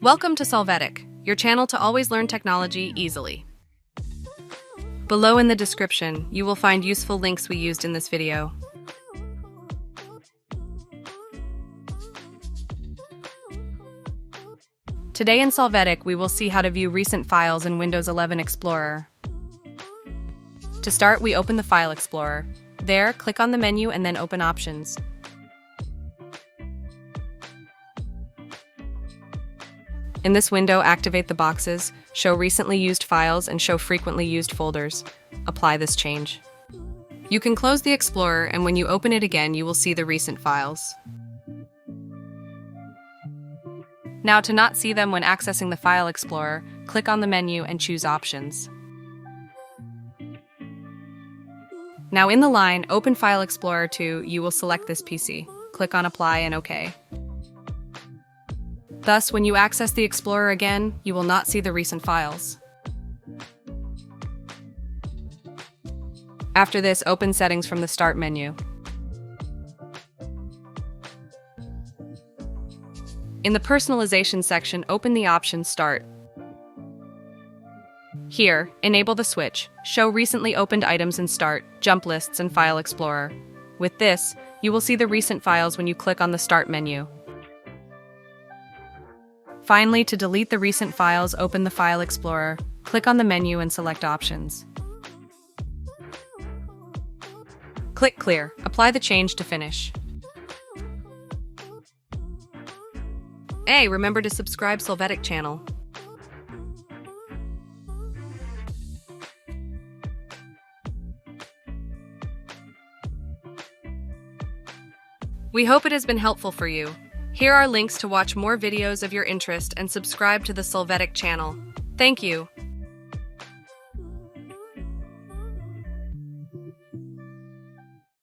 Welcome to Solvetic, your channel to always learn technology easily. Below in the description, you will find useful links we used in this video. Today in Solvetic, we will see how to view recent files in Windows 11 Explorer. To start, we open the File Explorer. There, click on the menu and then open Options. In this window, activate the boxes, show recently used files, and show frequently used folders. Apply this change. You can close the Explorer, and when you open it again, you will see the recent files. Now, to not see them when accessing the File Explorer, click on the menu and choose Options. Now in the line, open File Explorer 2, you will select this PC. Click on Apply and OK. Thus, when you access the Explorer again, you will not see the recent files. After this, open Settings from the Start menu. In the Personalization section, open the option Start. Here, enable the switch, show recently opened items in Start, Jump Lists, and File Explorer. With this, you will see the recent files when you click on the Start menu. Finally, to delete the recent files, open the File Explorer, click on the menu and select Options. Click Clear. Apply the change to finish. Hey, remember to subscribe Solvetic channel. We hope it has been helpful for you. Here are links to watch more videos of your interest and subscribe to the Solvetic channel. Thank you.